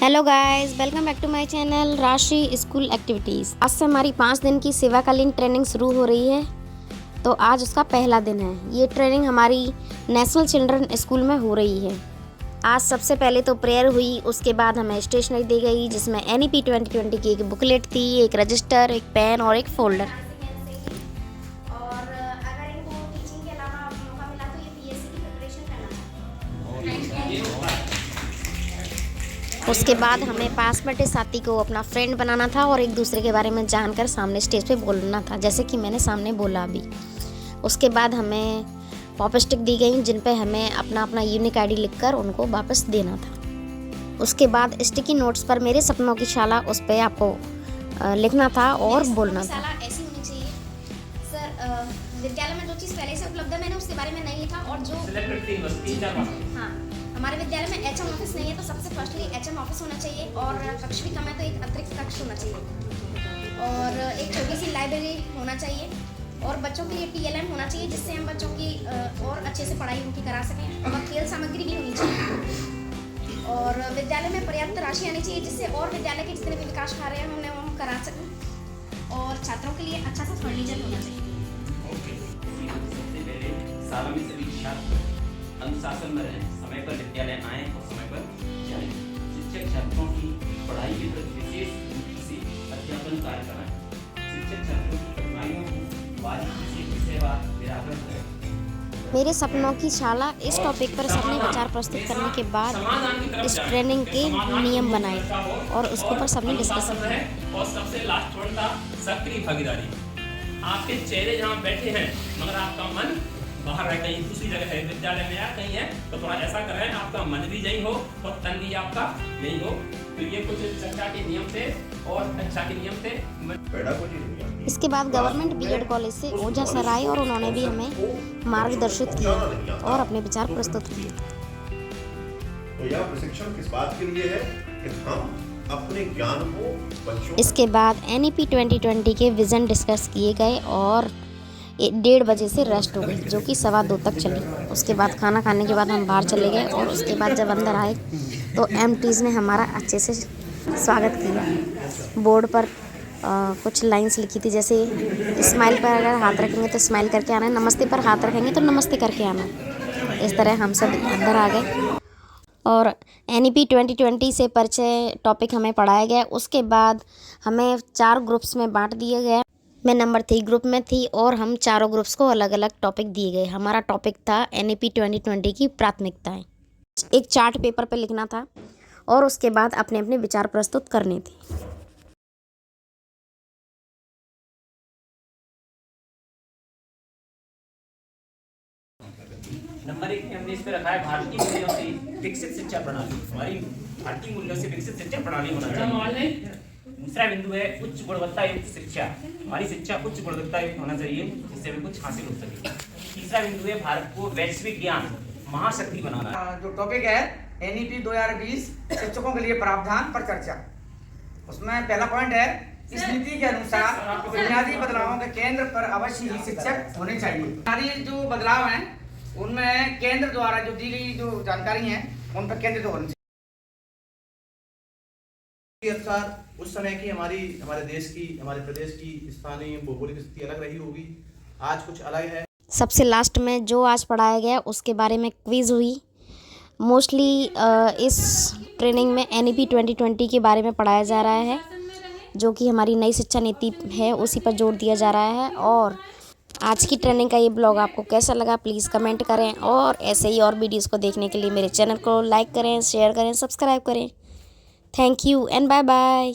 Hello guys, welcome back to my channel Rajshree school activities. आज से हमारी 5 दिन की सेवाकालीन ट्रेनिंग शुरू हो रही है। तो आज उसका पहला दिन है। ये ट्रेनिंग हमारी नेशनल चिल्ड्रन स्कूल में हो रही है। आज सबसे पहले तो प्रेयर हुई, उसके बाद हमें स्टेशनरी दी गई जिसमें NEP 2020 की एक बुकलेट थी, एक रजिस्टर, एक पेन और एक फोल्डर। उसके बाद हमें पास बैठे साथी को अपना फ्रेंड बनाना था और एक दूसरे के बारे में जानकर सामने स्टेज पे बोलना था, जैसे कि मैंने सामने बोला अभी। उसके बाद हमें पॉप स्टिक दी गई जिन पे हमें अपना अपना यूनिक ID लिखकर उनको वापस देना था। उसके बाद स्टिकी नोट्स पर मेरे सपनों की शाला उस पर आपको लिखना था और बोलना था। ऐसी होनी चाहिए सर। विद्यालय में जो चीज़ पहले से उपलब्ध है मैंने उसके बारे में नहीं लिखा। और जो हाँ, हमारे विद्यालय में HM ऑफिस नहीं है तो सबसे फर्स्टली HM ऑफिस होना चाहिए। और कक्ष भी कम है तो एक अतिरिक्त कक्ष होना चाहिए और एक छोटी सी लाइब्रेरी होना चाहिए और बच्चों के लिए TLM होना चाहिए जिससे हम बच्चों की और अच्छे से पढ़ाई उनकी करा सकें। और खेल सामग्री भी होनी चाहिए और विद्यालय में पर्याप्त राशि आनी चाहिए जिससे और विद्यालय के जितने भी विकास कार्य हैं उन्हें हम करा सकें। और छात्रों के लिए अच्छा सा फर्नीचर होना चाहिए। सबसे पहले सालों में सभी छात्र अनुशासन में रहें, समय पर विद्यालय आएं और समय पर जाएं। शिक्षक छात्रों की पढ़ाई के प्रति विशेष रूप से अध्यापन कार्य कराएं। शिक्षक छात्रों की कठिनाइयों को बारीकी से विषयवार निराकरण करें। मेरे सपनों की शाला इस टॉपिक पर सबने विचार प्रस्तुत करने के बाद इस ट्रेनिंग के नियम बनाए और उसके ऊपर सबने डिस्कस किया। और सबसे लास्ट पॉइंट था सक्रिय भागीदारी। आपके चेहरे जहाँ बैठे हैं मगर आपका मन बाहर है, कहीं दूसरी जगह है, विद्यालय में या कहीं है, तो थोड़ा ऐसा करें आपका मन भी यही हो और तन भी आपका यही हो। तो ये कुछ शिक्षा के नियम थे और कक्षा के नियम थे। इसके बाद गवर्नमेंट BEd कॉलेज से ओझा सर आए और उन्होंने भी हमें मार्गदर्शित किया और अपने विचार प्रस्तुत किए। तो यह प्रशिक्षण किस बात के लिए है कि हम अपने ज्ञान को बच्चों। इसके बाद NEP 2020 के विज़न डिस्कस किए गए और 1:30 बजे से रेस्ट हो गई जो कि 2:15 तक चली। उसके बाद खाना खाने के बाद हम बाहर चले गए और उसके बाद जब अंदर आए तो MTs ने हमारा अच्छे से स्वागत किया। बोर्ड पर कुछ लाइंस लिखी थी, जैसे स्माइल पर अगर हाथ रखेंगे तो स्माइल करके आना है, नमस्ते पर हाथ रखेंगे तो नमस्ते करके आना है। इस तरह हम सब अंदर आ गए और NEP 2020 से परिचय टॉपिक हमें पढ़ाया गया। उसके बाद हमें 4 ग्रुप्स में बांट दिया गया। मैं नंबर 3 ग्रुप में थी और हम चारों ग्रुप्स को अलग अलग टॉपिक दिए गए। हमारा टॉपिक था NEP 2020 की प्राथमिकताएं। एक चार्ट पेपर पे लिखना था और उसके बाद अपने अपने विचार प्रस्तुत करने थे। नंबर 1 में हमने इस पे रखा है भारतीय मूल्यों से विकसित शिक्षा प्रणाली। हमारी भारतीय मूल्यों से विकसित शिक्षा प्रणाली होना चाहिए। दूसरा बिंदु है उच्च गुणवत्ता युक्त शिक्षा। हमारी शिक्षा उच्च गुणवत्ता युक्त होना चाहिए जिससे हमें कुछ हासिल हो सके। तीसरा बिंदु है भारत को वैश्विक ज्ञान महाशक्ति बनाना। जो टॉपिक है NEP 2020 शिक्षकों के लिए प्रावधान पर चर्चा। उसमें पहला पॉइंट है इस नीति के अनुसार बुनियादी बदलावों के केंद्र पर अवश्य ही शिक्षक होने चाहिए। बुनियादी जो बदलाव हैं उनमें केंद्र द्वारा जो दी गई जो जानकारी है उन पर केंद्रित होना चाहिए। उस समय की हमारे देश की, हमारे प्रदेश की स्थानीय भौगोलिक स्थिति अलग रही होगी, आज कुछ अलग है। सबसे लास्ट में जो आज पढ़ाया गया उसके बारे में क्विज़ हुई। मोस्टली इस ट्रेनिंग में NEP 2020 के बारे में पढ़ाया जा रहा है जो कि हमारी नई शिक्षा नीति है, उसी पर जोर दिया जा रहा है। और आज की ट्रेनिंग का ये ब्लॉग आपको कैसा लगा प्लीज़ कमेंट करें और ऐसे ही और वीडियोज़ को देखने के लिए मेरे चैनल को लाइक करें, शेयर करें, सब्सक्राइब करें। Thank you and bye bye.